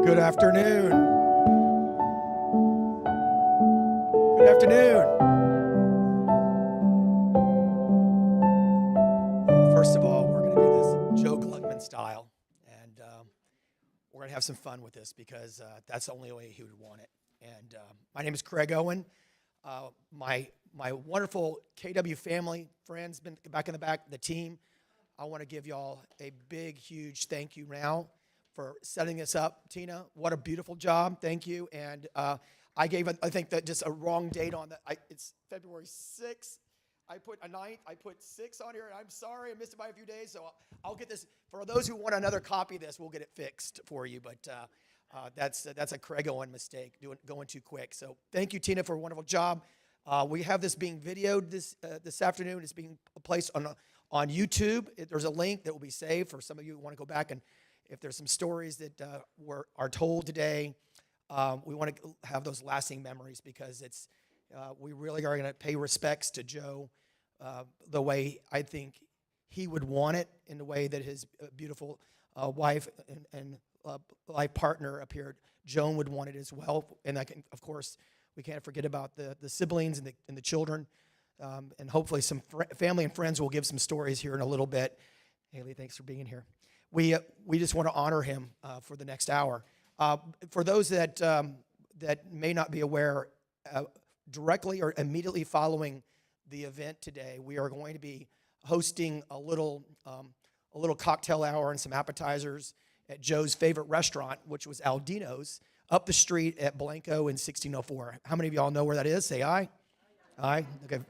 Good afternoon. Good afternoon. First of all, we're going to do this Joe Gluckman style, and we're going to have some fun with this because that's the only way he would want it. And my name is Craig Owen. My wonderful KW family, friends, been back in the back, the team. I want to give y'all a big, huge thank you now for setting this up. Tina, what a beautiful job. Thank you. And I gave, I think, that just a wrong date on that. It's February 6th. I put a 9th. I put 6 on here, and I'm sorry. I missed it by a few days, so I'll get this. For those who want another copy of this, we'll get it fixed for you. But that's a Craig Owen mistake, going too quick. So thank you, Tina, for a wonderful job. We have this being videoed this afternoon. It's being placed on YouTube. There's a link that will be saved for some of you who want to go back, and if there's some stories that are told today, we want to have those lasting memories because we really are going to pay respects to Joe the way I think he would want it, in the way that his beautiful wife and life partner up here, Joan, would want it as well. And of course, we can't forget about the siblings and the children. And hopefully some family and friends will give some stories here in a little bit. Haley, thanks for being here. We just want to honor him for the next hour. For those that may not be aware, directly or immediately following the event today, we are going to be hosting a little cocktail hour and some appetizers at Joe's favorite restaurant, which was Aldino's, up the street at Blanco in 1604. How many of y'all know where that is? Say aye. Aye. Okay.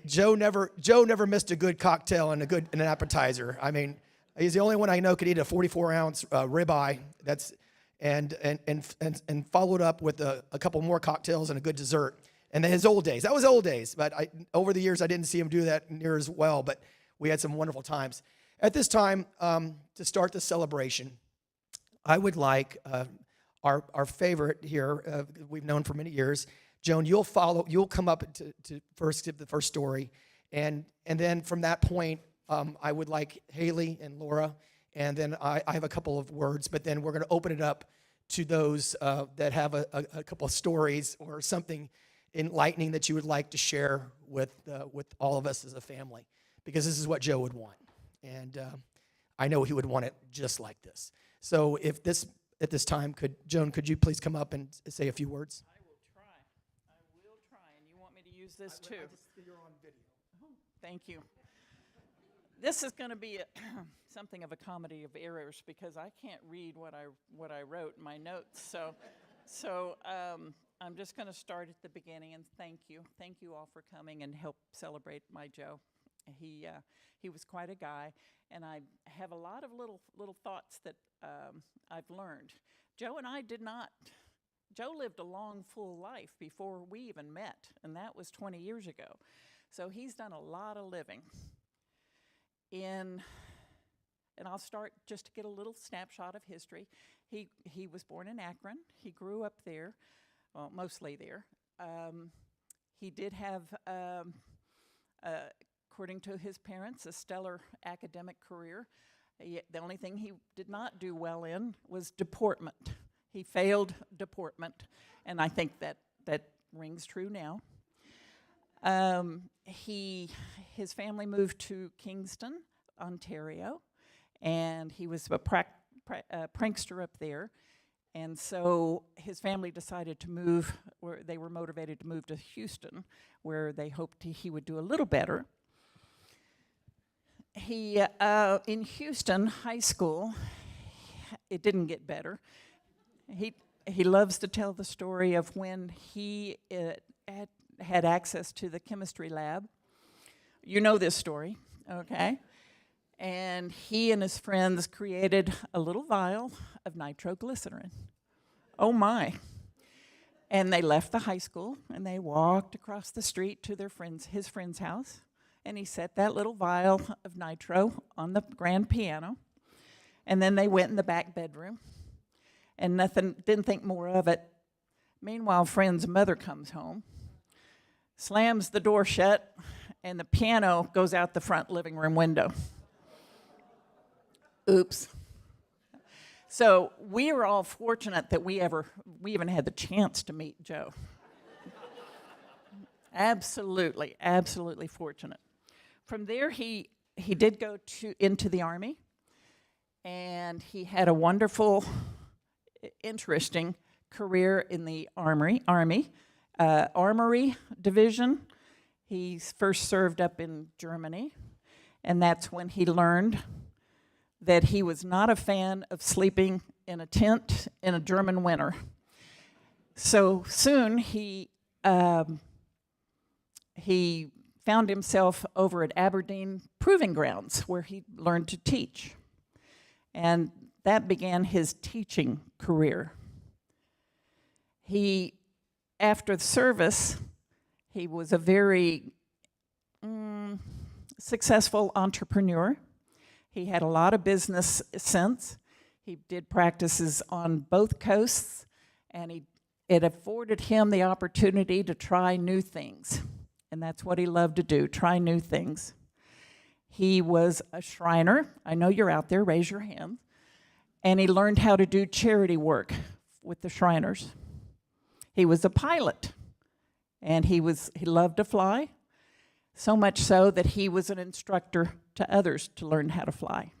Joe never missed a good cocktail and an appetizer. I mean, he's the only one I know could eat a 44-ounce ribeye. And followed up with a couple more cocktails and a good dessert. And then his old days. That was old days. But over the years, I didn't see him do that near as well. But we had some wonderful times. At this time, to start the celebration, I would like our favorite here, we've known for many years. Joan, you'll come up to first give the first story. And then from that point, I would like Haley and Laura, and then I have a couple of words, but then we're going to open it up to those that have a couple of stories or something enlightening that you would like to share with all of us as a family, because this is what Joe would want. And I know he would want it just like this. So at this time, Joan, could you please come up and say a few words? I will try, and you want me to use this too? You're on video. Oh, thank you. This is going to be something of a comedy of errors because I can't read what I wrote in my notes. So I'm just going to start at the beginning and thank you all for coming and help celebrate my Joe. He was quite a guy, and I have a lot of little thoughts that I've learned. Joe and I did not. Joe lived a long, full life before we even met, and that was 20 years ago. So he's done a lot of living. And I'll start just to get a little snapshot of history. He was born in Akron. He grew up there, well, mostly there. He did have, according to his parents, a stellar academic career. The only thing he did not do well in was deportment. He failed deportment, and I think that rings true now. His family moved to Kingston, Ontario, and he was a prankster up there. And so his family decided to move, they were motivated to move to Houston, where they hoped he would do a little better. In Houston High School, it didn't get better. He loves to tell the story of when he had access to the chemistry lab. You know this story, okay? And he and his friends created a little vial of nitroglycerin. Oh my. And they left the high school and they walked across the street to his friend's house, and he set that little vial of nitro on the grand piano, and then they went in the back bedroom and didn't think more of it. Meanwhile, friend's mother comes home, slams the door shut, and the piano goes out the front living room window. Oops. So we are all fortunate that we even had the chance to meet Joe. Absolutely, absolutely fortunate. From there, he did go into the Army, and he had a wonderful, interesting career in the Armory Division. He first served up in Germany, and that's when he learned that he was not a fan of sleeping in a tent in a German winter. So soon he found himself over at Aberdeen Proving Grounds, where he learned to teach. And that began his teaching career. After the service, he was a very successful entrepreneur. He had a lot of business sense. He did practices on both coasts, and it afforded him the opportunity to try new things. And that's what he loved to do, try new things. He was a Shriner. I know you're out there, raise your hand. And he learned how to do charity work with the Shriners. He was a pilot, and he loved to fly, so much so that he was an instructor to others to learn how to fly.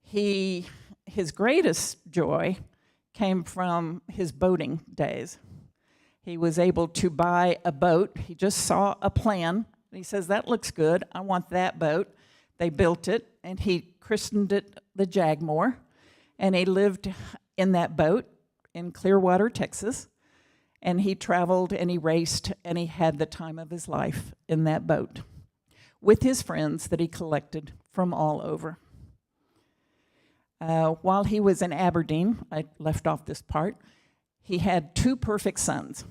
His greatest joy came from his boating days. He was able to buy a boat. He just saw a plan, and he says, "That looks good. I want that boat." They built it, and he christened it the Jagmore, and he lived in that boat in Clearwater, Texas, and he traveled and he raced and he had the time of his life in that boat with his friends that he collected from all over. While he was in Aberdeen, I left off this part, he had 2 perfect sons,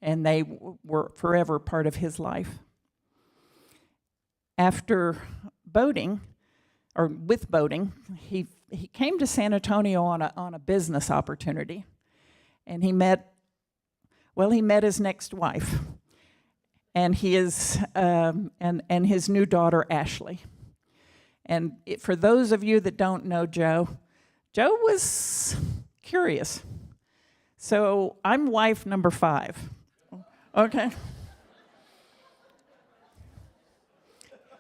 and they were forever part of his life. After boating, or with boating, he came to San Antonio on a business opportunity, and he met his next wife, and his new daughter Ashley. And for those of you that don't know Joe was curious. So I'm wife number 5. Okay.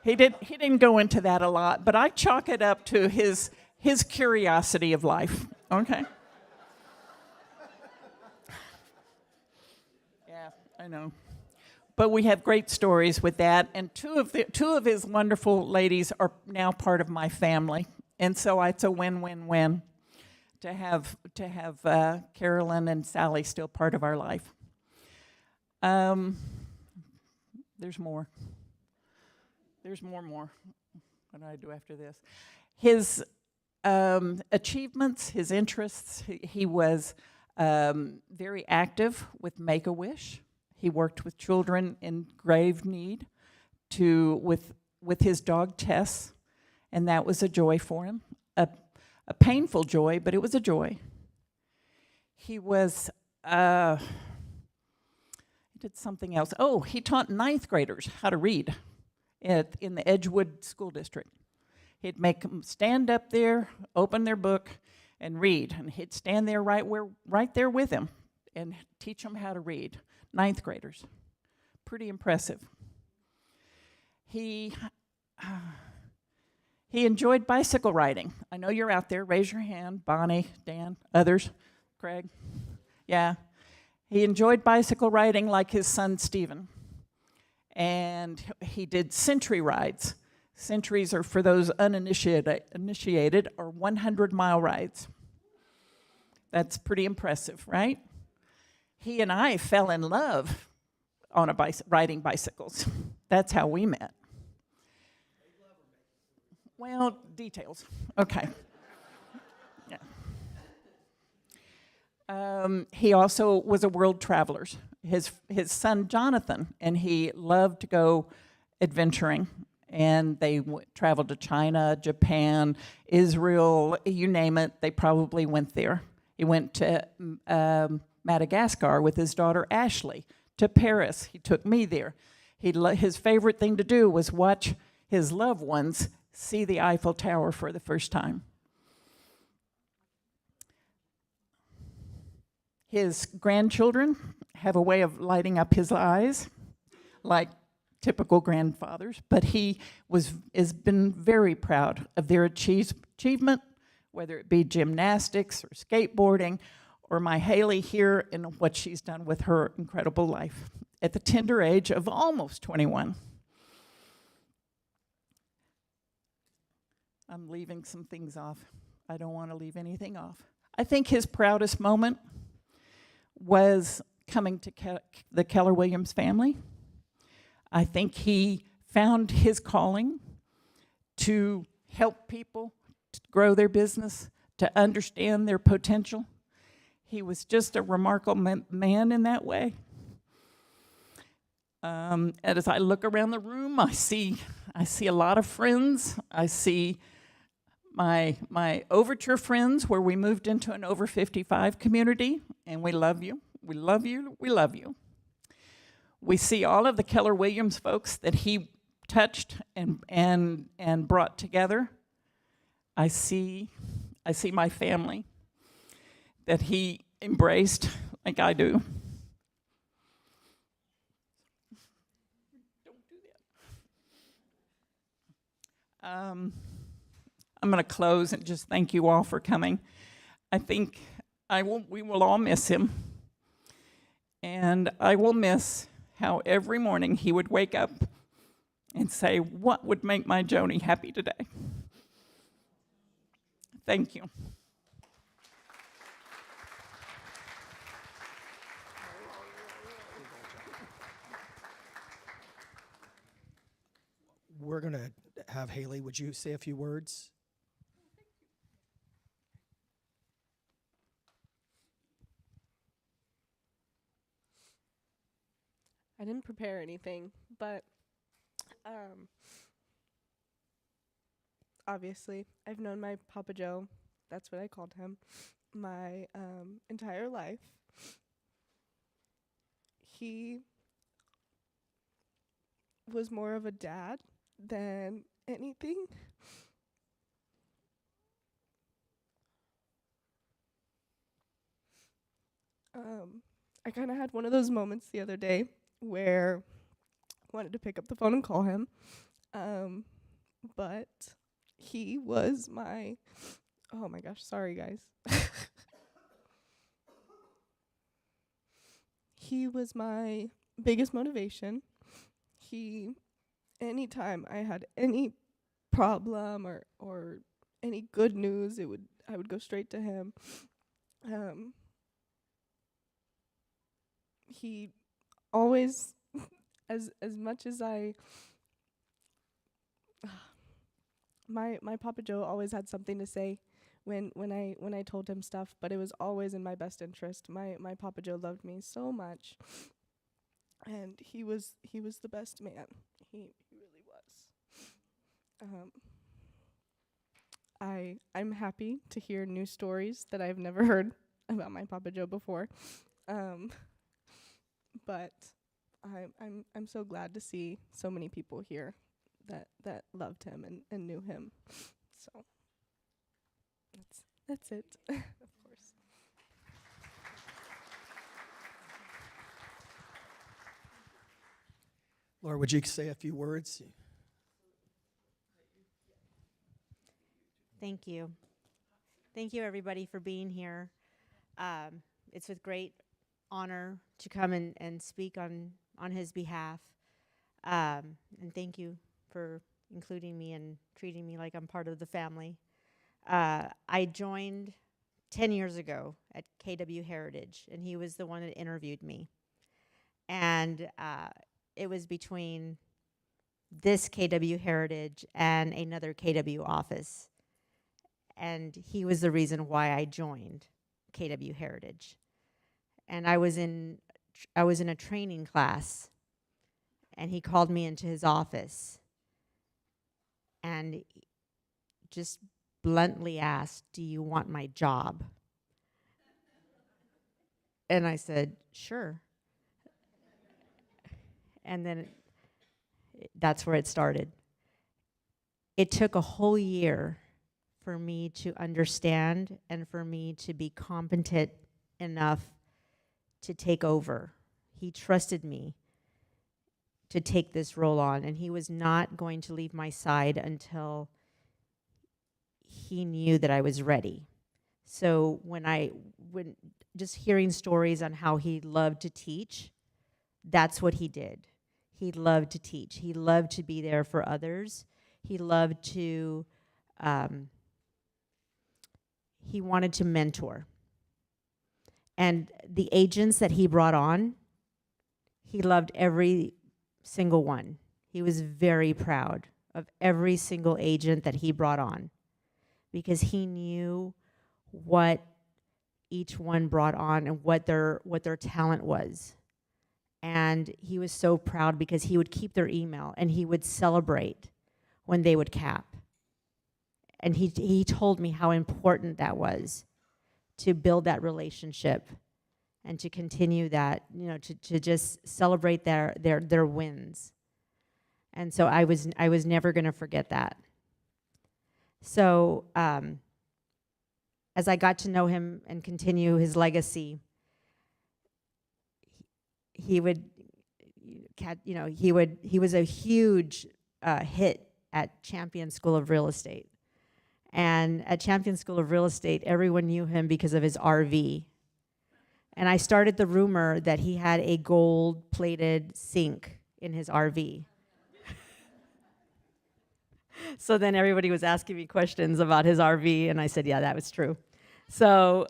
He didn't go into that a lot, but I chalk it up to his curiosity of life. Okay. Yeah, I know. But we have great stories with that, and two of his wonderful ladies are now part of my family, and so it's a win-win-win to have Carolyn and Sally still part of our life. There's more. There's more. What do I do after this? His achievements, his interests. He was very active with Make-A-Wish. He worked with children in grave need with his dog Tess, and that was a joy for him, a painful joy, but it was a joy. He was he did something else. Oh, he taught 9th graders how to read in the Edgewood School District. He'd make them stand up there, open their book, and read, and he'd stand there right there with him and teach them how to read. 9th graders. Pretty impressive. He enjoyed bicycle riding. I know you're out there. Raise your hand. Bonnie, Dan, others. Craig. Yeah. He enjoyed bicycle riding like his son Stephen. And he did century rides. Centuries are, for those uninitiated, are 100-mile rides. That's pretty impressive, right? He and I fell in love on riding bicycles. That's how we met. Well, details. Okay. Yeah. He also was a world traveler. His son Jonathan, and he loved to go adventuring. And they traveled to China, Japan, Israel, you name it. They probably went there. He went to Madagascar with his daughter Ashley, to Paris. He took me there. His favorite thing to do was watch his loved ones see the Eiffel Tower for the first time. His grandchildren have a way of lighting up his eyes, like typical grandfathers, but he has been very proud of their achievement, whether it be gymnastics or skateboarding, or my Haley here and what she's done with her incredible life at the tender age of almost 21. I'm leaving some things off. I don't want to leave anything off. I think his proudest moment was coming to the Keller Williams family. I think he found his calling to help people to grow their business, to understand their potential. He was just a remarkable man in that way. And as I look around the room, I see a lot of friends. I see my Overture friends, where we moved into an over 55 community, and we love you. We love you. We love you. We see all of the Keller Williams folks that he touched and brought together. I see my family that he embraced like I do. Don't do that. I'm going to close and just thank you all for coming. I think we will all miss him. And I will miss how every morning he would wake up and say, "What would make my Joni happy today?" Thank you. We're going to have Haley. Would you say a few words? I didn't prepare anything, but obviously I've known my Papa Joe, that's what I called him, my entire life. He was more of a dad than anything. I kind of had one of those moments the other day where I wanted to pick up the phone and call him, but he was my, oh my gosh, sorry guys. He was my biggest motivation. Anytime I had any problem or any good news, I would go straight to him. He always, as much as my Papa Joe always had something to say when I told him stuff, but it was always in my best interest. My Papa Joe loved me so much, and he was the best man. He really was. I'm happy to hear new stories that I've never heard about my Papa Joe before. But I'm so glad to see so many people here that loved him and knew him. So that's it. Of course. Laura, would you say a few words? Thank you. Thank you, everybody, for being here. It's with great honor to come and speak on his behalf. And thank you for including me and treating me like I'm part of the family. I joined 10 years ago at KW Heritage, and he was the one that interviewed me. And it was between this KW Heritage and another KW office. And he was the reason why I joined KW Heritage. And I was in a training class, and he called me into his office and just bluntly asked, "Do you want my job?" And I said, "Sure." And then that's where it started. It took a whole year for me to understand and for me to be competent enough to take over. He trusted me to take this role on, and he was not going to leave my side until he knew that I was ready. So when just hearing stories on how he loved to teach, that's what he did. He loved to teach. He loved to be there for others. He loved to, he wanted to mentor. And the agents that he brought on, he loved every single one. He was very proud of every single agent that he brought on because he knew what each one brought on and what their talent was. And he was so proud because he would keep their email and he would celebrate when they would cap. And he told me how important that was to build that relationship and to continue that, to just celebrate their wins. And so I was never going to forget that. So as I got to know him and continue his legacy, he was a huge hit at Champion School of Real Estate. And at Champion School of Real Estate, everyone knew him because of his RV. And I started the rumor that he had a gold-plated sink in his RV. So then everybody was asking me questions about his RV, and I said, yeah, that was true. So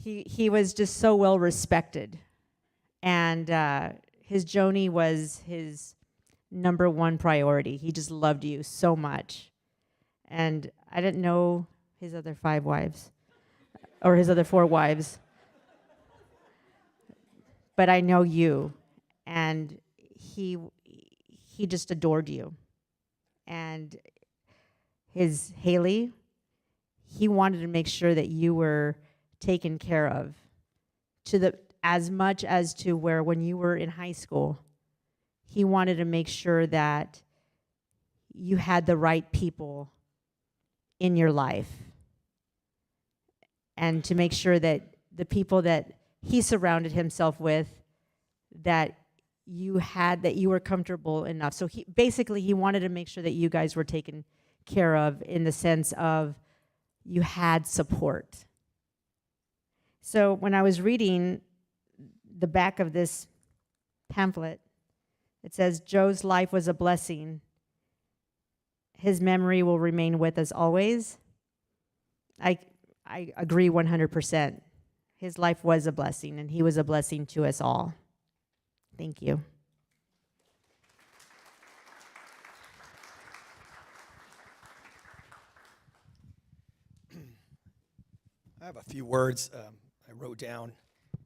he was just so well respected. And his Joni was his number one priority. He just loved you so much. And I didn't know his other 5 wives, or his other 4 wives. But I know you. And he just adored you. And his Haley, he wanted to make sure that you were taken care of as much as to where when you were in high school, he wanted to make sure that you had the right people in your life and to make sure that the people that he surrounded himself with, that you were comfortable enough. So he wanted to make sure that you guys were taken care of in the sense of you had support. So when I was reading the back of this pamphlet, it says, Joe's life was a blessing. His memory will remain with us always. I agree 100%. His life was a blessing, and he was a blessing to us all. Thank you. I have a few words I wrote down,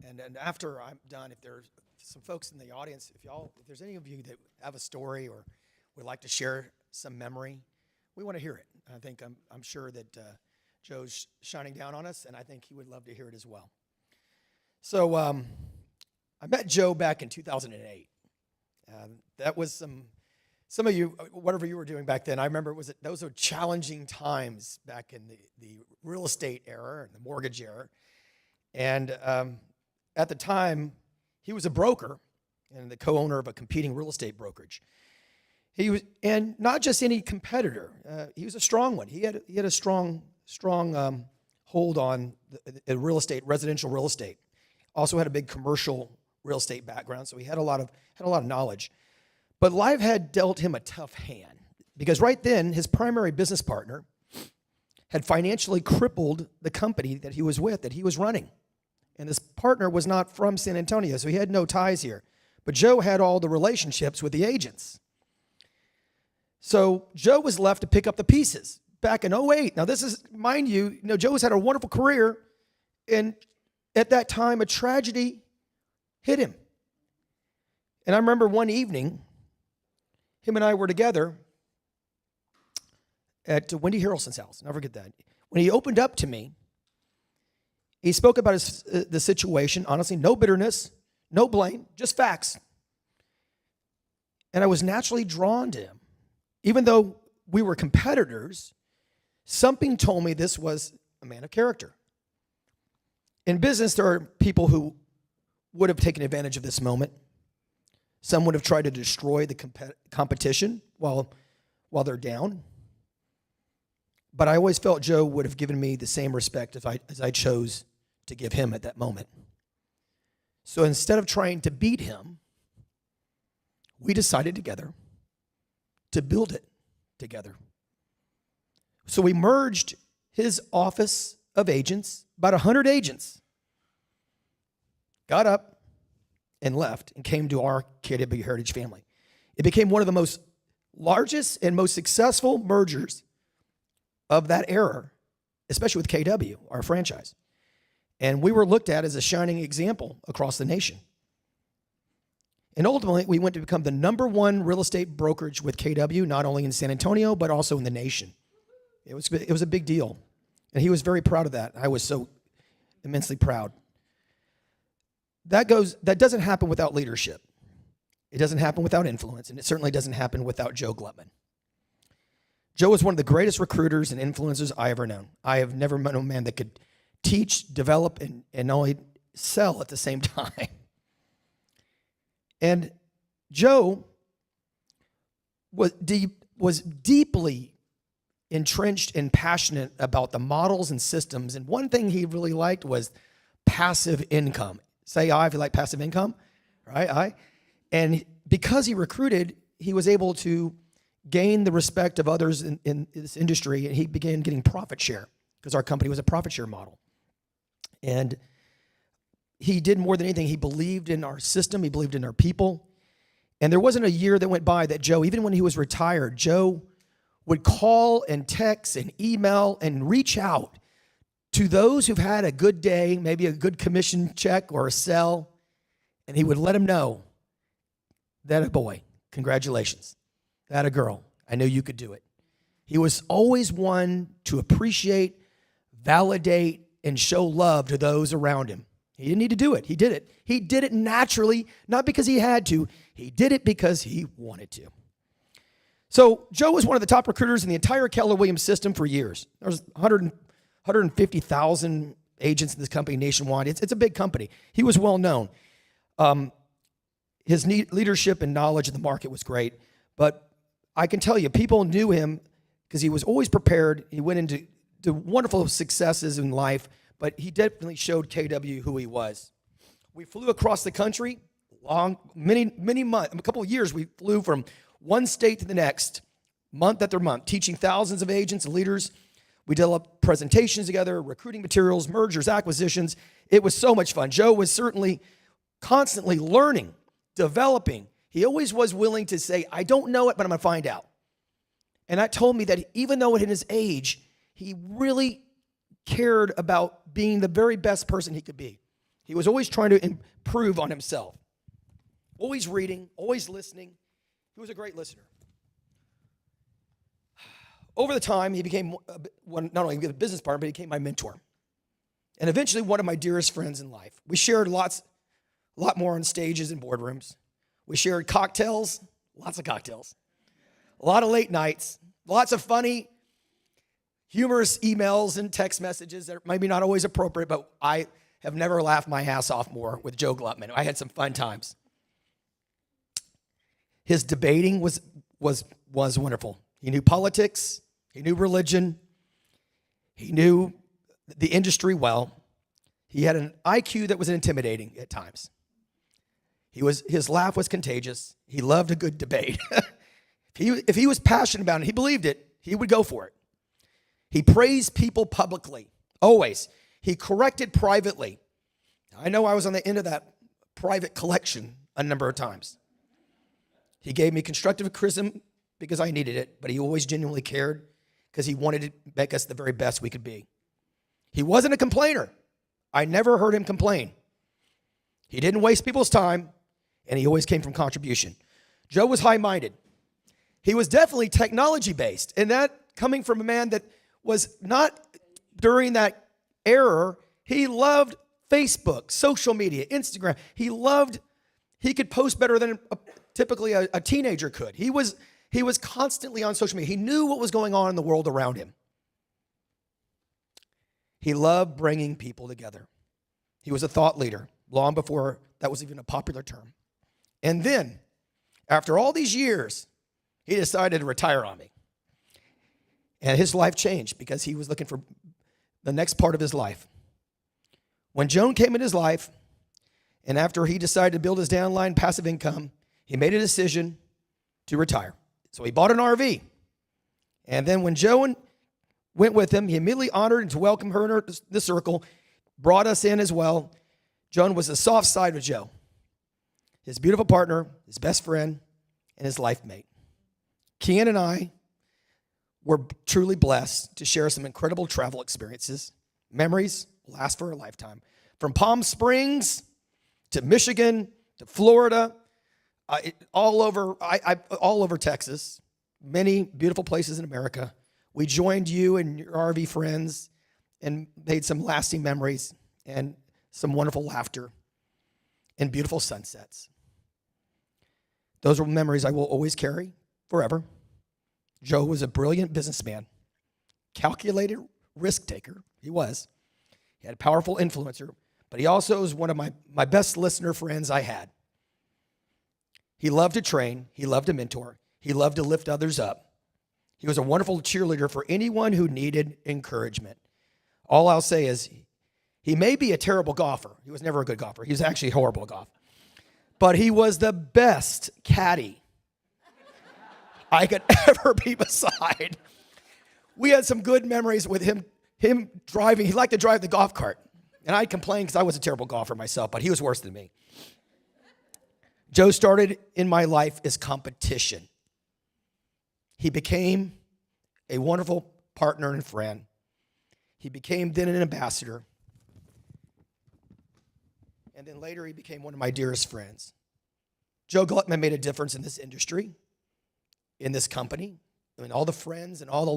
and after I'm done, if there's some folks in the audience, if there's any of you that have a story or would like to share some memory, we want to hear it. I think I'm sure that Joe's shining down on us, and I think he would love to hear it as well. So I met Joe back in 2008. That was some of you, whatever you were doing back then, I remember those were challenging times back in the real estate era and the mortgage era. And at the time, he was a broker and the co-owner of a competing real estate brokerage. He was, and not just any competitor. He was a strong one. He had a strong hold on the real estate, residential real estate. Also had a big commercial real estate background, so he had a lot of knowledge. But life had dealt him a tough hand because right then his primary business partner had financially crippled the company that he was with, that he was running. And this partner was not from San Antonio, so he had no ties here. But Joe had all the relationships with the agents. So Joe was left to pick up the pieces back in 2008. Now this is, mind you, Joe has had a wonderful career, and at that time a tragedy hit him. And I remember one evening, him and I were together at Wendy Harrelson's house. Never forget that. When he opened up to me, he spoke about the situation, honestly, no bitterness, no blame, just facts. And I was naturally drawn to him. Even though we were competitors, something told me this was a man of character. In business, there are people who would have taken advantage of this moment. Some would have tried to destroy the competition while they're down. But I always felt Joe would have given me the same respect as I chose to give him at that moment. So instead of trying to beat him, we decided together to build it together. So we merged his office of agents, about 100 agents, got up and left and came to our KW Heritage family. It became one of the most largest and most successful mergers of that era, especially with KW, our franchise. And we were looked at as a shining example across the nation. And ultimately, we went to become the #1 real estate brokerage with KW, not only in San Antonio, but also in the nation. It was a big deal. And he was very proud of that. I was so immensely proud. That doesn't happen without leadership. It doesn't happen without influence, and it certainly doesn't happen without Joe Gluckman. Joe was one of the greatest recruiters and influencers I ever known. I have never met a man that could teach, develop, and not only sell at the same time. And Joe was deeply entrenched and passionate about the models and systems. And one thing he really liked was passive income. Say aye if you like passive income, right? Aye. And because he recruited, he was able to gain the respect of others in this industry, and he began getting profit share because our company was a profit share model. And he did more than anything. He believed in our system. He believed in our people. And there wasn't a year that went by that Joe, even when he was retired, Joe would call and text and email and reach out to those who've had a good day, maybe a good commission check or a sell, and he would let them know that a boy, congratulations. That a girl, I knew you could do it. He was always one to appreciate, validate, and show love to those around him. He didn't need to do it. He did it. He did it naturally, not because he had to. He did it because he wanted to. So Joe was one of the top recruiters in the entire Keller Williams system for years. There was 150,000 agents in this company nationwide. It's a big company. He was well known. His leadership and knowledge of the market was great. But I can tell you, people knew him because he was always prepared. He went into wonderful successes in life, but he definitely showed KW who he was. We flew across the country, many months, a couple of years. We flew from one state to the next, month after month, teaching thousands of agents and leaders. We developed presentations together, recruiting materials, mergers, acquisitions. It was so much fun. Joe was certainly constantly learning, developing. He always was willing to say, I don't know it, but I'm going to find out. And that told me that even though in his age, he really cared about being the very best person he could be. He was always trying to improve on himself. Always reading, always listening. He was a great listener. Over the time, he became not only a business partner, but he became my mentor. And eventually one of my dearest friends in life. We shared a lot more on stages and boardrooms. We shared cocktails, lots of cocktails, a lot of late nights, lots of funny, humorous emails and text messages that are maybe not always appropriate, but I have never laughed my ass off more with Joe Gluckman. I had some fun times. His debating was wonderful. He knew politics, he knew religion, he knew the industry well. He had an IQ that was intimidating at times. His laugh was contagious. He loved a good debate. If he was passionate about it, he believed it, he would go for it. He praised people publicly, always. He corrected privately. I know I was on the end of that private collection a number of times. He gave me constructive criticism because I needed it, but he always genuinely cared because he wanted to make us the very best we could be. He wasn't a complainer. I never heard him complain. He didn't waste people's time, and he always came from contribution. Joe was high-minded. He was definitely technology-based, and that coming from a man that was not during that era. He loved Facebook, social media, Instagram. He could post better than typically a teenager could. He was constantly on social media. He knew what was going on in the world around him. He loved bringing people together. He was a thought leader long before that was even a popular term. And then, after all these years, he decided to retire on me. And his life changed because he was looking for the next part of his life. When Joan came in his life, and after he decided to build his downline passive income, he made a decision to retire. So he bought an RV. And then when Joan went with him, he immediately honored and to welcome her in the circle, brought us in as well. Joan was the soft side of Joe, his beautiful partner, his best friend, and his life mate. Kian and I were truly blessed to share some incredible travel experiences. Memories will last for a lifetime. From Palm Springs to Michigan to Florida, all over Texas, many beautiful places in America. We joined you and your RV friends and made some lasting memories and some wonderful laughter and beautiful sunsets. Those are memories I will always carry forever. Joe was a brilliant businessman, calculated risk taker. He was. He had a powerful influencer, but he also was one of my best listener friends I had. He loved to train. He loved to mentor. He loved to lift others up. He was a wonderful cheerleader for anyone who needed encouragement. All I'll say is he may be a terrible golfer. He was never a good golfer. He was actually horrible at golf. But he was the best caddy I could ever be beside. We had some good memories with him driving. He liked to drive the golf cart. And I complained because I was a terrible golfer myself, but he was worse than me. Joe started in my life as competition. He became a wonderful partner and friend. He became then an ambassador. And then later he became one of my dearest friends. Joe Gluckman made a difference in this industry, in this company, I mean, all the friends and all the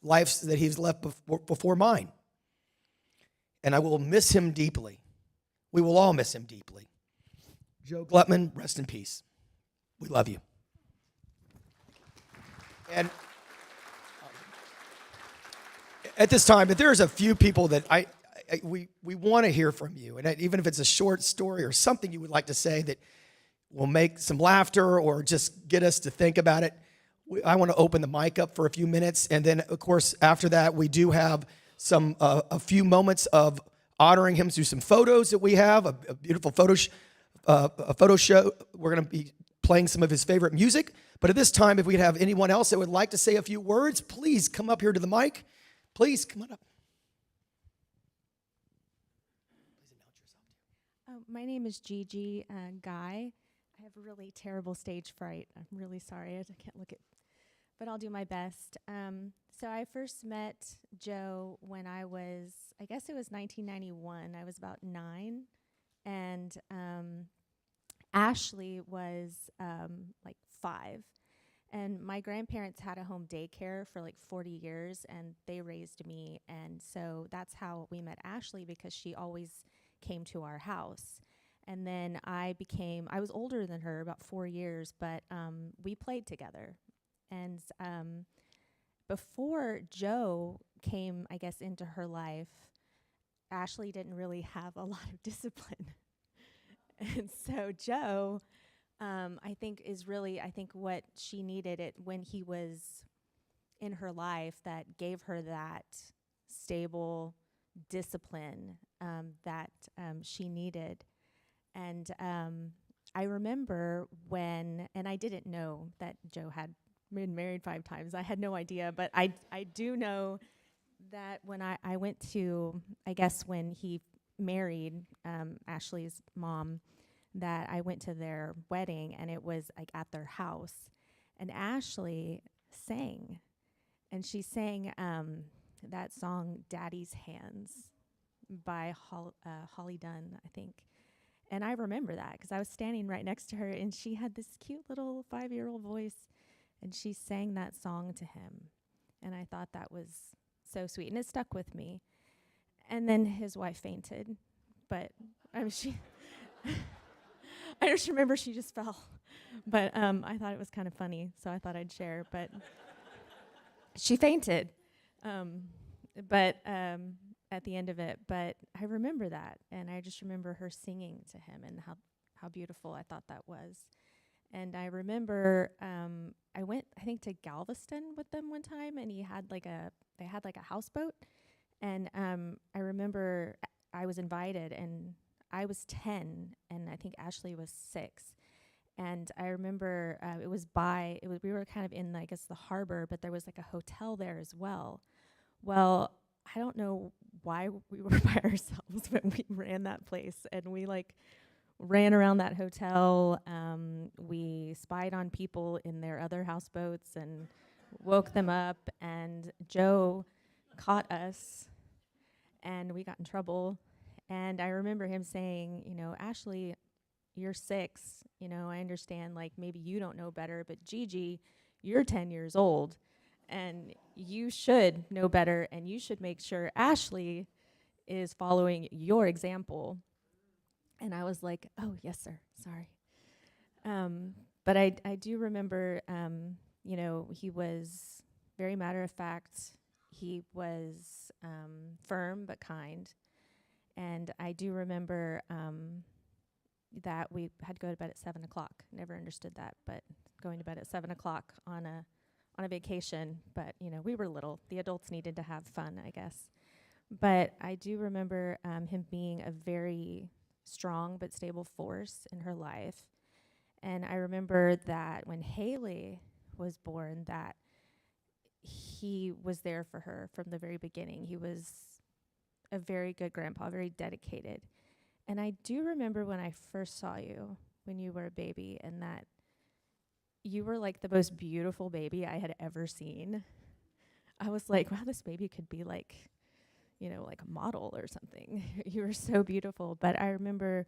lives that he's left before mine. And I will miss him deeply. We will all miss him deeply. Joe Gluckman, rest in peace. We love you. And at this time, if there's a few people that we want to hear from you, and even if it's a short story or something you would like to say that will make some laughter or just get us to think about it, I want to open the mic up for a few minutes. And then, of course, after that, we do have a few moments of honoring him through some photos that we have, a beautiful photo show. We're going to be playing some of his favorite music. But at this time, if we'd have anyone else that would like to say a few words, please come up here to the mic. Please come on up. My name is Gigi Guy. I have really terrible stage fright. I'm really sorry. I can't look at, but I'll do my best. So I first met Joe when I was, I guess it was 1991. I was about 9. And Ashley was like 5. And my grandparents had a home daycare for like 40 years, and they raised me. And so that's how we met Ashley, because she always came to our house. And then I was older than her, about 4 years, but we played together. And before Joe came, I guess, into her life, Ashley didn't really have a lot of discipline. And so Joe, I think, is really, I think, what she needed it when he was in her life, that gave her that stable discipline that she needed. And I remember and I didn't know that Joe had been married 5 times. I had no idea, but I do know that when I went to, I guess when he married Ashley's mom, that I went to their wedding, and it was like at their house, and Ashley sang, and she sang that song "Daddy's Hands" by Holly Dunn, I think. And I remember that because I was standing right next to her, and she had this cute little 5-year-old voice, and she sang that song to him. And I thought that was so sweet, and it stuck with me. And then his wife fainted, but I just remember she just fell. But I thought it was kind of funny, so I thought I'd share. But she fainted. But at the end of it, but I remember that, and I just remember her singing to him and how beautiful I thought that was. And I remember I went, I think, to Galveston with them one time, and they had like a houseboat, and I remember I was invited, and I was 10, and I think Ashley was 6. And I remember we were kind of in, I guess, the harbor, but there was like a hotel there as well. Well, I don't know why we were by ourselves, but we ran that place, and we like ran around that hotel. We spied on people in their other houseboats and woke them up, and Joe caught us, and we got in trouble. And I remember him saying, Ashley, you're 6, I understand, like, maybe you don't know better, but Gigi, you're 10 years old, and you should know better, and you should make sure Ashley is following your example. And I was like, oh, yes, sir, sorry. But I do remember, he was very matter of fact. He was firm but kind. And I do remember that we had to go to bed at 7 o'clock. Never understood that, but going to bed at 7 o'clock on a vacation. But, we were little. The adults needed to have fun, I guess. But I do remember him being a very strong but stable force in her life. And I remember that when Haley was born, that he was there for her from the very beginning. He was a very good grandpa, very dedicated. And I do remember when I first saw you, when you were a baby, and that you were like the most beautiful baby I had ever seen. I was like, wow, this baby could be like, like a model or something. You were so beautiful. But I remember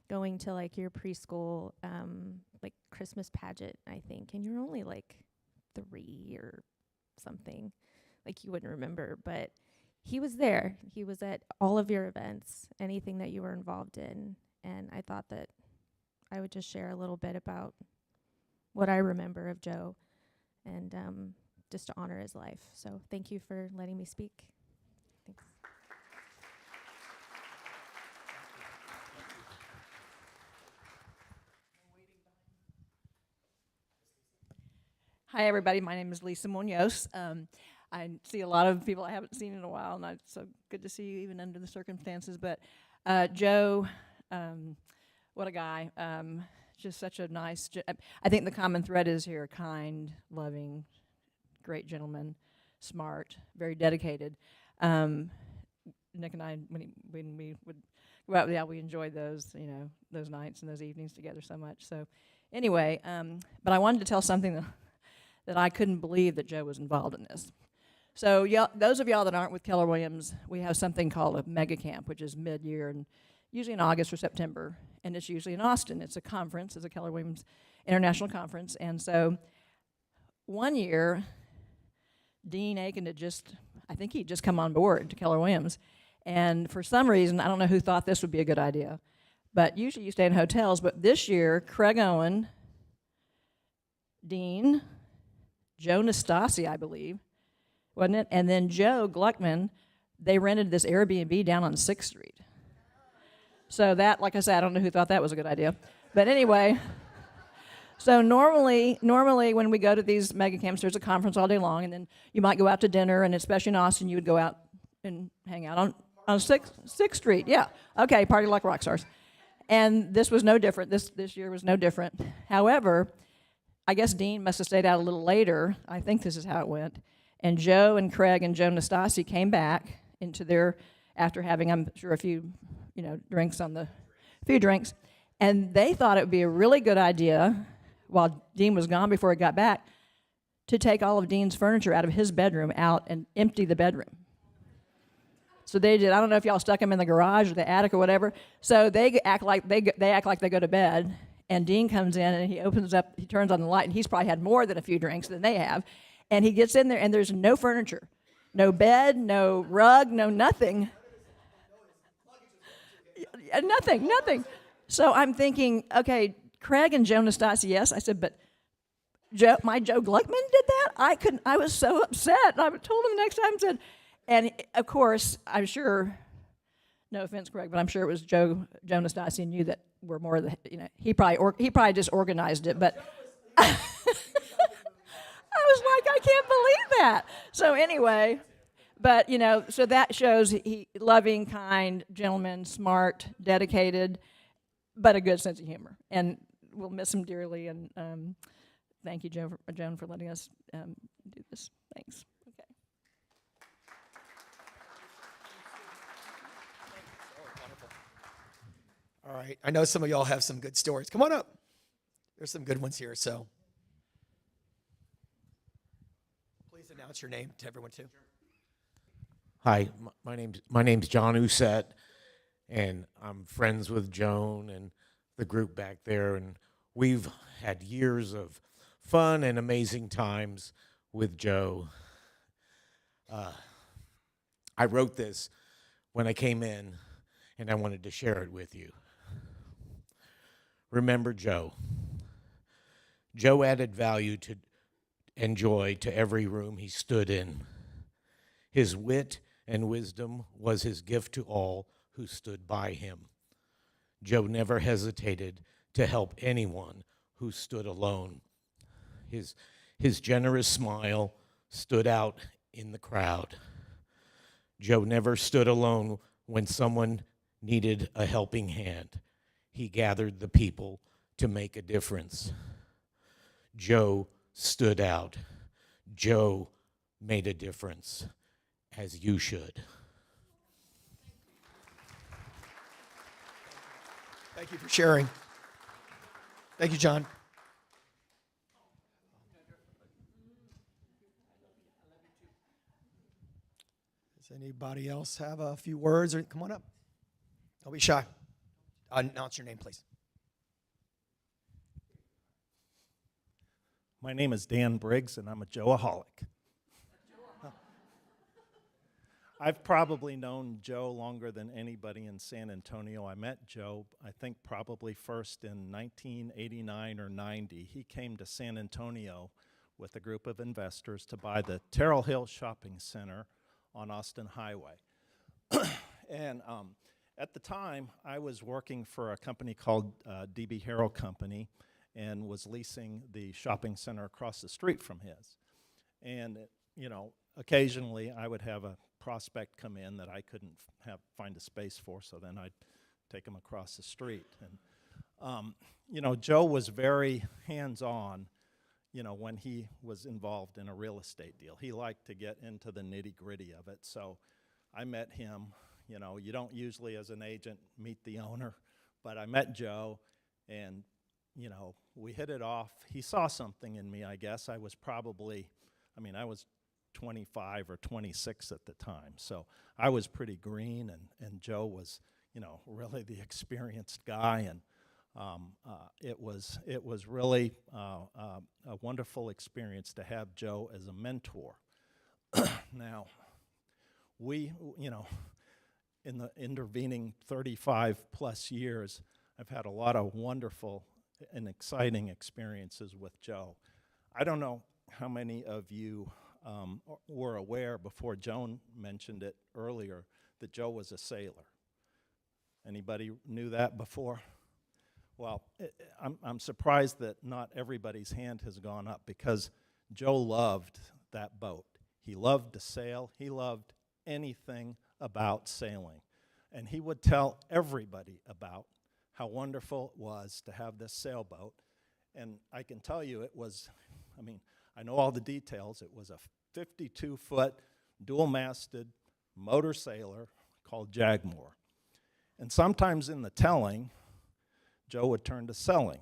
going to like your preschool, like Christmas pageant, I think, and you're only like 3 or something. Like you wouldn't remember, but he was there. He was at all of your events, anything that you were involved in. And I thought that I would just share a little bit about what I remember of Joe, and just to honor his life. So thank you for letting me speak. Thanks. Hi, everybody. My name is Lisa Munoz. I see a lot of people I haven't seen in a while, and it's so good to see you even under the circumstances. But Joe, what a guy. Just such a nice, I think the common thread is here: kind, loving, great gentleman, smart, very dedicated. Nick and I, when we would go out, we enjoyed those, those nights and those evenings together so much. So anyway, but I wanted to tell something that I couldn't believe that Joe was involved in this. So those of y'all that aren't with Keller Williams, we have something called a mega camp, which is mid-year, and usually in August or September, and it's usually in Austin. It's a conference, it's a Keller Williams International Conference. And so one year, Dean Aiken he'd just come on board to Keller Williams. And for some reason, I don't know who thought this would be a good idea, but usually you stay in hotels. But this year, Craig Owen, Dean, Joe Nastasi, I believe, wasn't it? And then Joe Gluckman, they rented this Airbnb down on 6th Street. So that, like I said, I don't know who thought that was a good idea. But anyway, so normally when we go to these mega camps, there's a conference all day long, and then you might go out to dinner, and especially in Austin, you would go out and hang out on 6th Street. Yeah, okay, party like rock stars. And this was no different. This year was no different. However, I guess Dean must have stayed out a little later. I think this is how it went. And Joe and Craig and Joe Nastasi came back into their, after having, I'm sure, a few, drinks, and they thought it would be a really good idea, while Dean was gone before he got back, to take all of Dean's furniture out of his bedroom out and empty the bedroom. So they did. I don't know if y'all stuck him in the garage or the attic or whatever. So they act like they go to bed, and Dean comes in and he opens up, he turns on the light, and he's probably had more than a few drinks than they have, and he gets in there and there's no furniture, no bed, no rug, no nothing. Nothing. So I'm thinking, okay, Craig and Joe Nastasi, yes. I said, but my Joe Gluckman did that? I was so upset. I told him the next time, And of course, I'm sure, no offense, Greg, but I'm sure it was Jonas Dicey and you that were more of the, he probably just organized it, but I was like, I can't believe that. So anyway, but so that shows he loving, kind, gentleman, smart, dedicated, but a good sense of humor. And we'll miss him dearly. And thank you, Joan, for letting us do this. Thanks. Okay. All right. I know some of y'all have some good stories. Come on up. There's some good ones here. So please announce your name to everyone too. Hi, my name's John Usett, and I'm friends with Joan and the group back there, and we've had years of fun and amazing times with Joe. I wrote this when I came in, and I wanted to share it with you. Remember Joe. Joe added value to and joy to every room he stood in. His wit and wisdom was his gift to all who stood by him. Joe never hesitated to help anyone who stood alone. His generous smile stood out in the crowd. Joe never stood alone when someone needed a helping hand. He gathered the people to make a difference. Joe stood out. Joe made a difference, as you should. Thank you for sharing. Thank you, John. Does anybody else have a few words? Or come on up. Don't be shy. Announce your name, please. My name is Dan Briggs, and I'm a Joe-aholic. I've probably known Joe longer than anybody in San Antonio. I met Joe, I think, probably first in 1989 or 90. He came to San Antonio with a group of investors to buy the Terrell Hill Shopping Center on Austin Highway. And at the time, I was working for a company called DB Harrow Company and was leasing the shopping center across the street from his. And, occasionally I would have a prospect come in that I couldn't find a space for, so then I'd take him across the street. And, Joe was very hands-on, when he was involved in a real estate deal. He liked to get into the nitty-gritty of it, so I met him. You don't usually, as an agent, meet the owner, but I met Joe, and, we hit it off. He saw something in me, I guess. I was 25 or 26 at the time, so I was pretty green, and Joe was, really the experienced guy, and it was really a wonderful experience to have Joe as a mentor. Now, we, in the intervening 35 plus years, I've had a lot of wonderful and exciting experiences with Joe. I don't know how many of you were aware, before Joan mentioned it earlier, that Joe was a sailor. Anybody knew that before? Well, I'm surprised that not everybody's hand has gone up, because Joe loved that boat. He loved to sail. He loved anything about sailing. And he would tell everybody about how wonderful it was to have this sailboat. And I can tell you it was, I know all the details. It was a 52-foot, dual-masted motor sailor called Jagmore. And sometimes in the telling, Joe would turn to selling.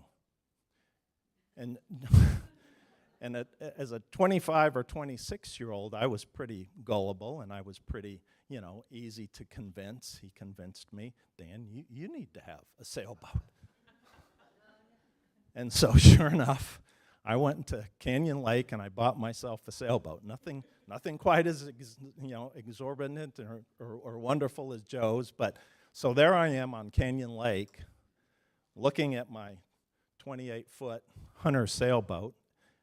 And as a 25 or 26-year-old, I was pretty gullible, and I was pretty, easy to convince. He convinced me, Dan, you need to have a sailboat. And so, sure enough, I went into Canyon Lake and I bought myself a sailboat. Nothing quite as exorbitant or wonderful as Joe's, but so there I am on Canyon Lake, looking at my 28-foot Hunter sailboat,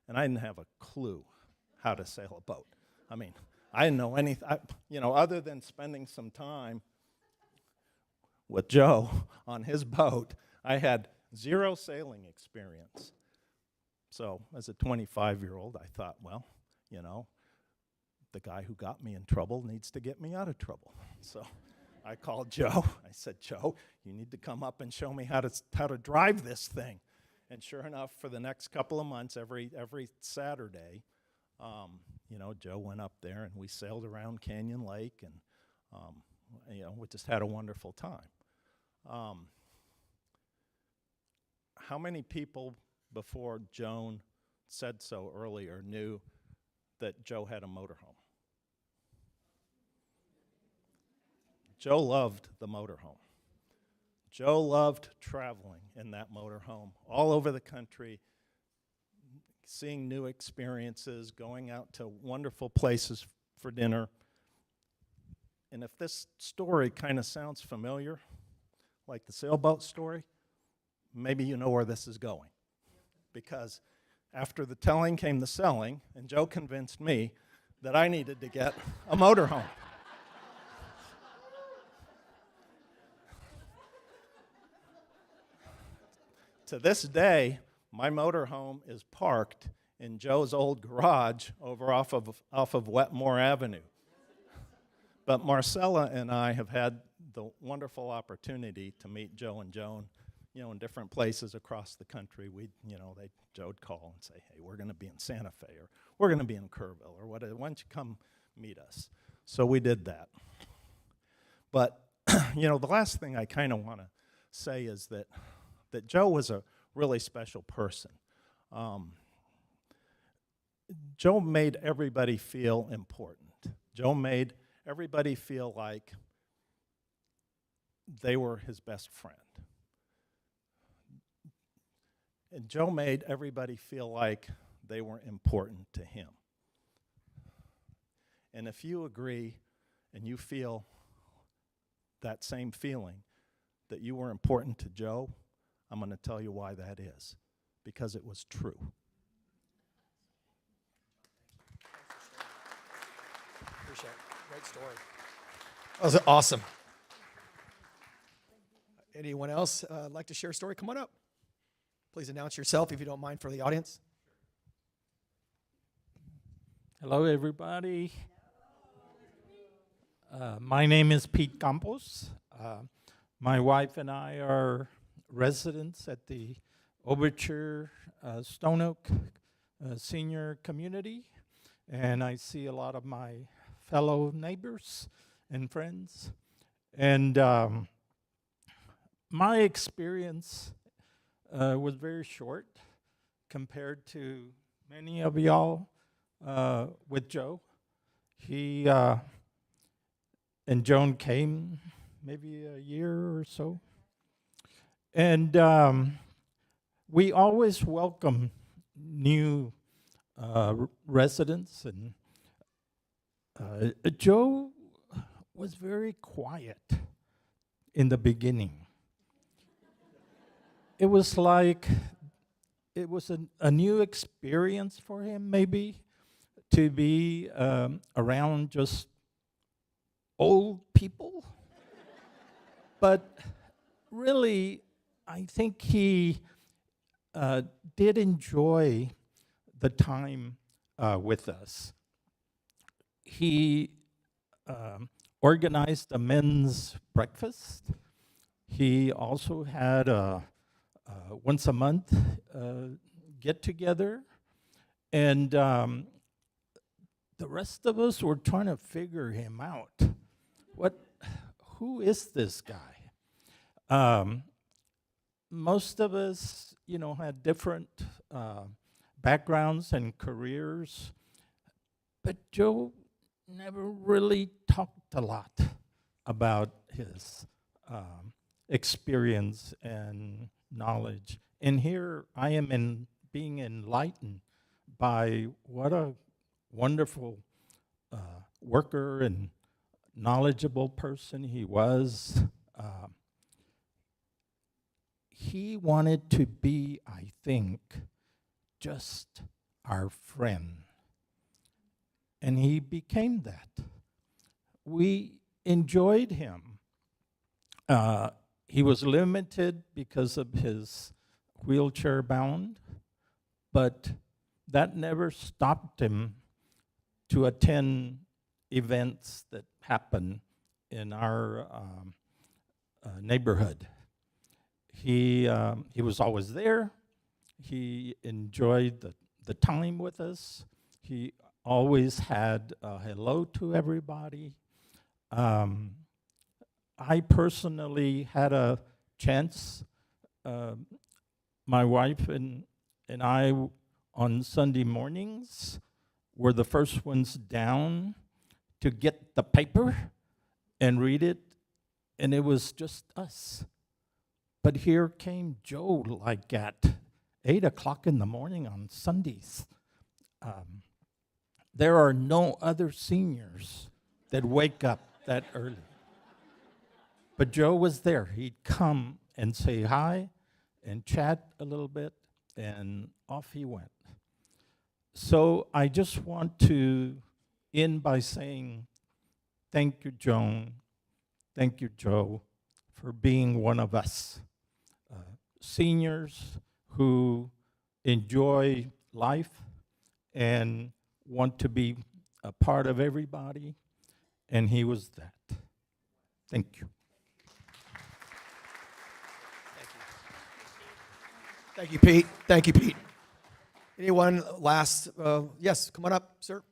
and I didn't have a clue how to sail a boat. I didn't know anything, other than spending some time with Joe on his boat. I had zero sailing experience. So as a 25-year-old, I thought, well, the guy who got me in trouble needs to get me out of trouble. So I called Joe. I said, Joe, you need to come up and show me how to drive this thing. And sure enough, for the next couple of months, every Saturday, Joe went up there and we sailed around Canyon Lake, and we just had a wonderful time. How many people before Joan said so earlier knew that Joe had a motorhome? Joe loved the motorhome. Joe loved traveling in that motorhome all over the country, seeing new experiences, going out to wonderful places for dinner. And if this story kind of sounds familiar, like the sailboat story, maybe you know where this is going. Because after the telling came the selling, and Joe convinced me that I needed to get a motorhome. To this day, my motorhome is parked in Joe's old garage over off of Wetmore Avenue. But Marcella and I have had the wonderful opportunity to meet Joe and Joan, in different places across the country. Joe'd call and say, hey, we're going to be in Santa Fe, or we're going to be in Kerrville, or whatever. Why don't you come meet us? So we did that. But, the last thing I kind of want to say is that Joe was a really special person. Joe made everybody feel important. Joe made everybody feel like they were his best friend. And Joe made everybody feel like they were important to him. And if you agree and you feel that same feeling, that you were important to Joe, I'm going to tell you why that is. Because it was true. Appreciate it. Great story. That was awesome. Anyone else like to share a story? Come on up. Please announce yourself if you don't mind for the audience. Hello, everybody. My name is Pete Campos. My wife and I are residents at the Overture Stone Oak Senior Community, and I see a lot of my fellow neighbors and friends. And my experience was very short compared to many of y'all with Joe. He and Joan came maybe a year or so. And we always welcome new residents. And Joe was very quiet in the beginning. It was like, it was a new experience for him, maybe, to be around just old people. But really, I think he did enjoy the time with us. He organized a men's breakfast. He also had a once a month get together, and the rest of us were trying to figure him out. Who is this guy? Most of us, had different backgrounds and careers, but Joe never really talked a lot about his experience and knowledge. And here I am being enlightened by what a wonderful worker and knowledgeable person he was. He wanted to be, I think, just our friend. and he became that. We enjoyed him. He was limited because of his wheelchair bound, but that never stopped him to attend events that happen in our neighborhood. He was always there. He enjoyed the time with us. He always had a hello to everybody. I personally had a chance. My wife and I on Sunday mornings were the first ones down to get the paper and read it, and it was just us. But here came Joe like at 8 o'clock in the morning on Sundays. There are no other seniors that wake up that early. But Joe was there. He'd come and say hi and chat a little bit, and off he went. So I just want to end by saying thank you, Joan. Thank you, Joe, for being one of us. Seniors who enjoy life and want to be a part of everybody, and he was that. Thank you. Thank you, Pete. Thank you, Pete. Anyone last? Yes, come on up, sir.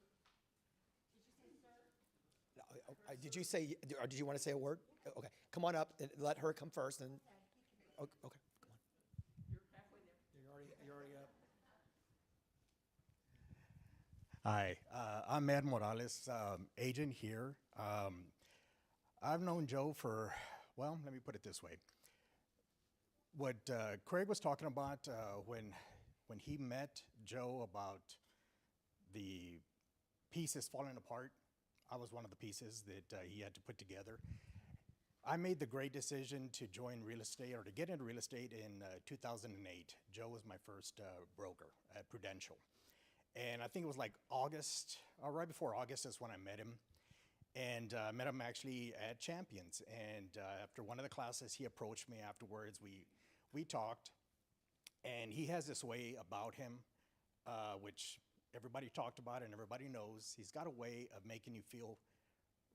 Did you say, or did you want to say a word? Okay, come on up and let her come first. And okay, come on. You're already up. Hi, I'm Ed Morales, agent here. I've known Joe for, well, let me put it this way. What Craig was talking about when he met Joe about the pieces falling apart, I was one of the pieces that he had to put together. I made the great decision to join real estate, or to get into real estate in 2008. Joe was my first broker at Prudential. And I think it was like August, or right before August is when I met him. And I met him actually at Champions. And after one of the classes, he approached me afterwards. We talked, and he has this way about him, which everybody talked about and everybody knows. He's got a way of making you feel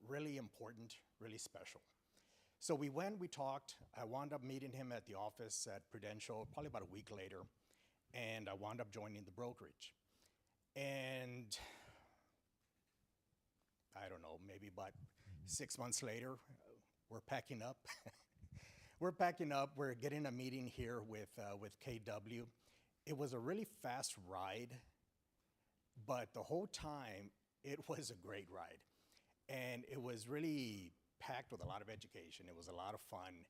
really important, really special. So we talked. I wound up meeting him at the office at Prudential probably about a week later, and I wound up joining the brokerage. And I don't know, maybe about 6 months later, we're packing up. We're getting a meeting here with KW. It was a really fast ride, but the whole time it was a great ride. And it was really packed with a lot of education. It was a lot of fun.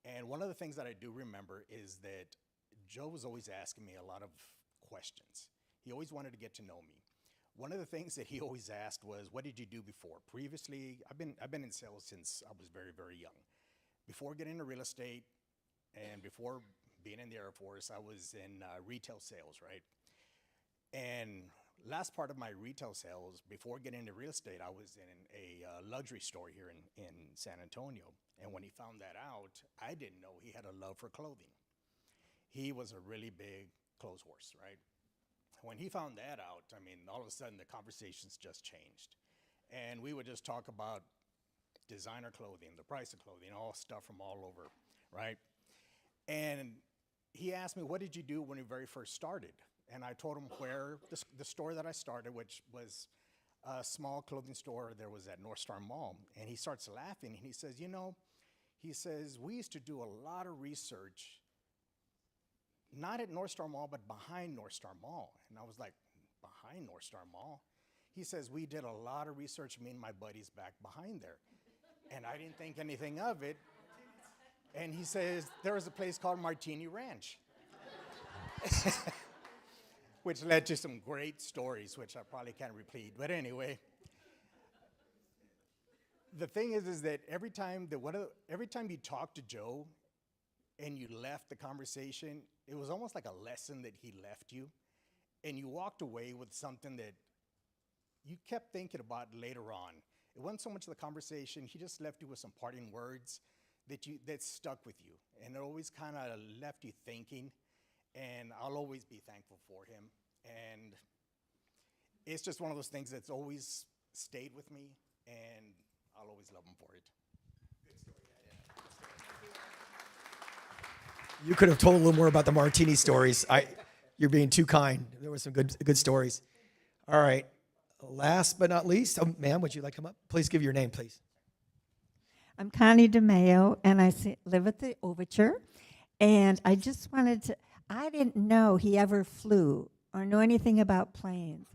And one of the things that I do remember is that Joe was always asking me a lot of questions. He always wanted to get to know me. One of the things that he always asked was, what did you do before? Previously, I've been in sales since I was very, very young. Before getting into real estate and before being in the Air Force, I was in retail sales, right? And last part of my retail sales, before getting into real estate, I was in a luxury store here in San Antonio. And when he found that out, I didn't know he had a love for clothing. He was a really big clothes horse, right? When he found that out, I mean, all of a sudden the conversations just changed. And we would just talk about designer clothing, the price of clothing, all stuff from all over, right? And he asked me, what did you do when you very first started? And I told him where the store that I started, which was a small clothing store that was at North Star Mall. And he starts laughing, and he says, we used to do a lot of research, not at North Star Mall, but behind North Star Mall. And I was like, behind North Star Mall? He says, we did a lot of research, me and my buddies back behind there. And I didn't think anything of it. And he says, there was a place called Martini Ranch, which led to some great stories, which I probably can't repeat. But anyway, the thing is that every time you talked to Joe and you left the conversation, it was almost like a lesson that he left you. And you walked away with something that you kept thinking about later on. It wasn't so much the conversation. He just left you with some parting words that stuck with you, and it always kind of left you thinking. And I'll always be thankful for him. And it's just one of those things that's always stayed with me, and I'll always love him for it. You could have told a little more about the martini stories. You're being too kind. There were some good stories. All right. Last but not least, ma'am, would you like to come up? Please give your name, please. I'm Connie DeMayo, and I live at the Overture. And I just wanted to, I didn't know he ever flew or knew anything about planes.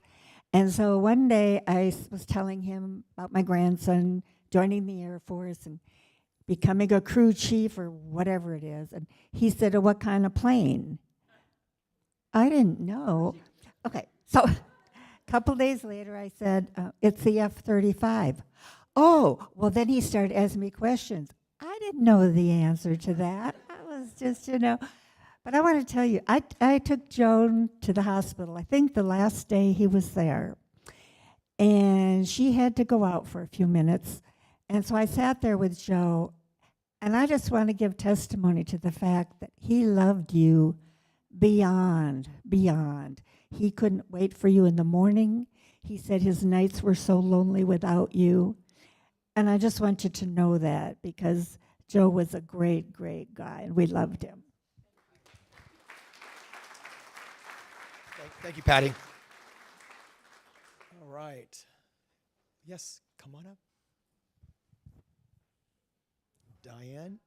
And so one day I was telling him about my grandson joining the Air Force and becoming a crew chief or whatever it is. And he said, "Oh, what kind of plane?" I didn't know. Okay, so a couple days later I said, "It's the F-35. Oh, well, then he started asking me questions. I didn't know the answer to that. I was just, But I want to tell you, I took Joan to the hospital, I think the last day he was there. And she had to go out for a few minutes. And so I sat there with Joe, and I just want to give testimony to the fact that he loved you beyond. He couldn't wait for you in the morning. He said his nights were so lonely without you. And I just want you to know that, because Joe was a great, great guy, and we loved him. Thank you, Patty. All right. Yes, come on up. Diane,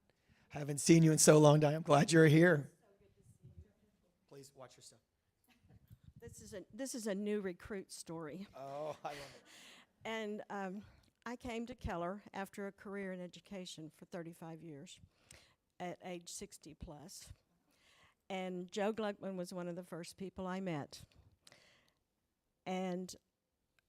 haven't seen you in so long, Diane. I'm glad you're here. Please watch yourself. This is a new recruit story. Oh, I love it. And I came to Keller after a career in education for 35 years at age 60 plus. And Joe Gluckman was one of the first people I met. And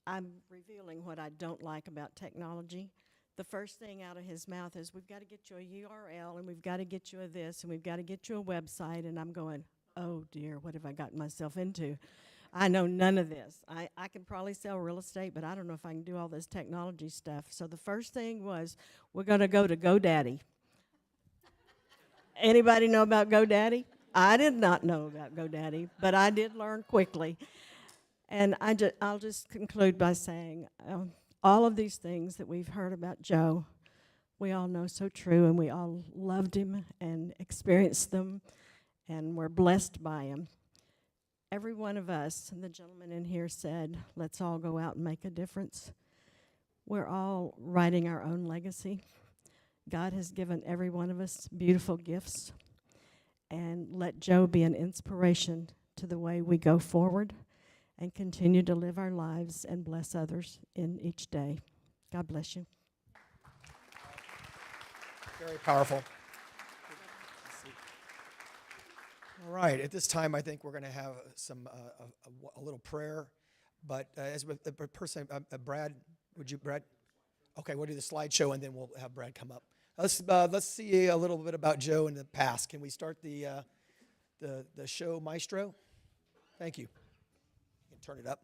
I'm revealing what I don't like about technology. The first thing out of his mouth is, "We've got to get you a URL, and we've got to get you a this, and we've got to get you a website." And I'm going, oh dear, what have I gotten myself into? I know none of this. I can probably sell real estate, but I don't know if I can do all this technology stuff. So the first thing was, we're going to go to GoDaddy. Anybody know about GoDaddy? I did not know about GoDaddy, but I did learn quickly. And I'll just conclude by saying, all of these things that we've heard about Joe, we all know so true, and we all loved him and experienced them, and we're blessed by him. Every one of us, and the gentleman in here said, let's all go out and make a difference. We're all writing our own legacy. God has given every one of us beautiful gifts, and let Joe be an inspiration to the way we go forward and continue to live our lives and bless others in each day. God bless you. Very powerful. All right, at this time, I think we're going to have a little prayer. But as a person, Brad, Brad? Okay, we'll do the slideshow, and then we'll have Brad come up. Let's see a little bit about Joe in the past. Can we start the show, Maestro? Thank you. You can turn it up.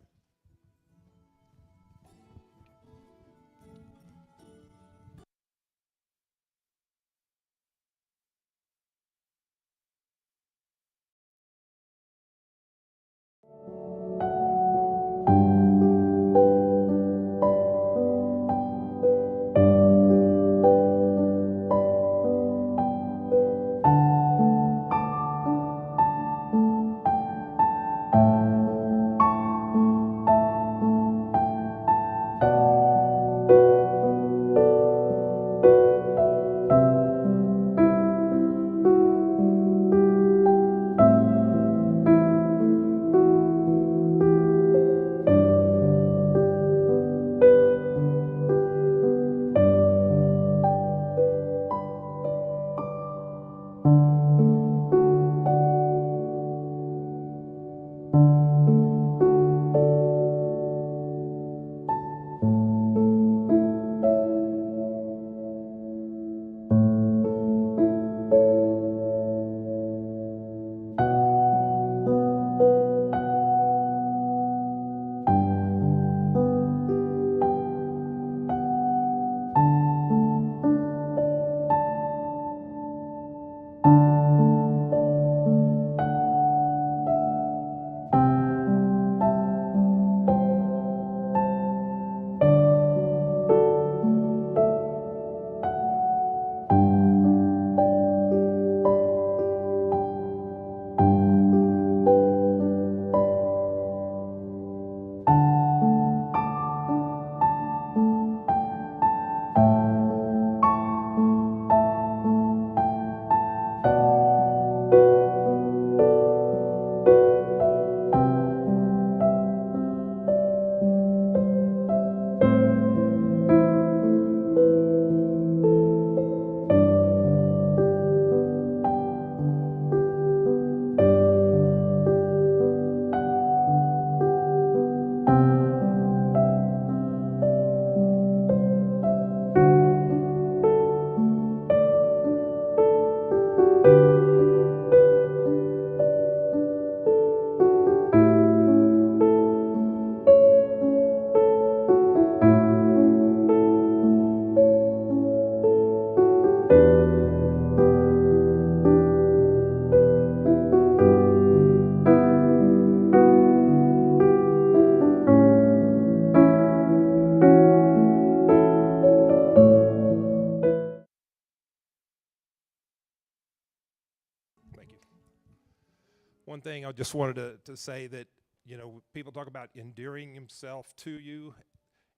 one thing I just wanted to say that, you know, people talk about endearing himself to you,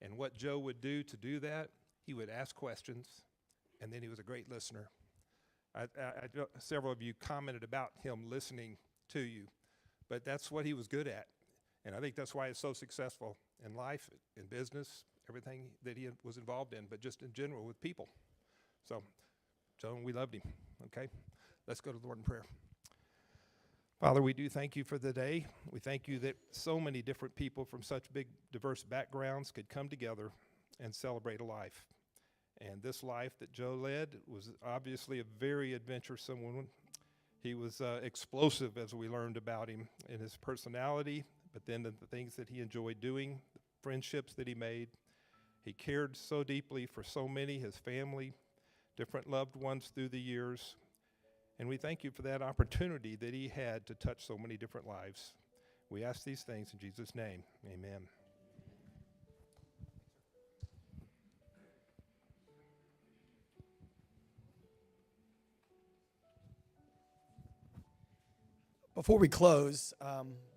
and what Joe would do to do that. He would ask questions, and then he was a great listener. Several of you commented about him listening to you, but that's what he was good at. And I think that's why he's so successful in life, in business, everything that he was involved in, but just in general with people. So, Joe, we loved him. Okay? Let's go to the Lord in prayer. Father, we do thank you for the day. We thank you that so many different people from such big, diverse backgrounds could come together and celebrate a life. And this life that Joe led was obviously a very adventuresome one. He was explosive, as we learned about him, in his personality, but then the things that he enjoyed doing, the friendships that he made. He cared so deeply for so many, his family, different loved ones through the years. And we thank you for that opportunity that he had to touch so many different lives. We ask these things in Jesus' name. Amen. Before we close,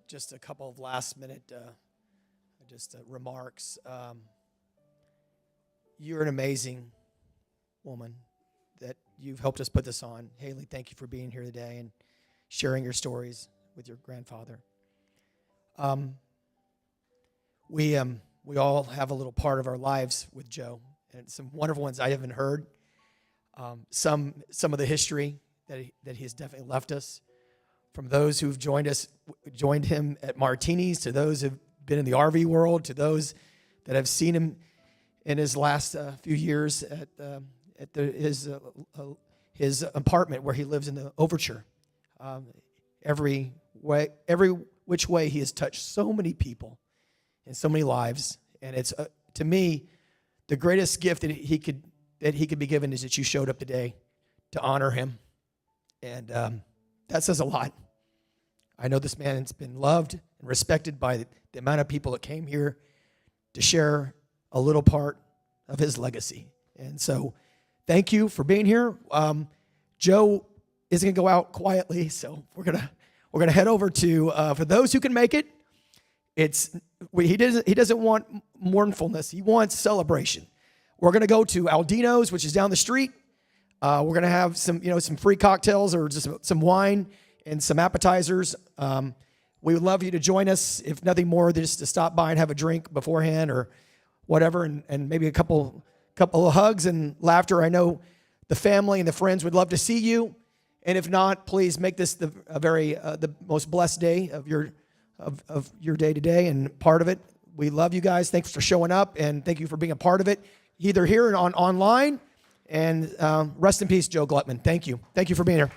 just a couple of last-minute remarks. You're an amazing woman that you've helped us put this on. Haley, thank you for being here today and sharing your stories with your grandfather. We all have a little part of our lives with Joe, and some wonderful ones I haven't heard. Some of the history that he has definitely left us. From those who've joined him at Martini's, to those who've been in the RV world, to those that have seen him in his last few years at his apartment where he lives in the Overture. Every which way he has touched so many people and so many lives, and it's to me the greatest gift that he could be given is that you showed up today to honor him, and that says a lot. I know this man's been loved and respected by the amount of people that came here to share a little part of his legacy. And so thank you for being here. Joe isn't going to go out quietly, so we're gonna head over to, for those who can make it, he doesn't want mournfulness. He wants celebration. We're going to go to Aldino's, which is down the street. We're going to have some free cocktails or just some wine and some appetizers. We would love you to join us, if nothing more, just to stop by and have a drink beforehand or whatever, and maybe a couple of hugs and laughter. I know the family and the friends would love to see you, and if not, please make this the most blessed day of your day today and part of it. We love you guys. Thanks for showing up, and thank you for being a part of it, either here and online. And rest in peace, Joe Gluckman. Thank you. Thank you for being here.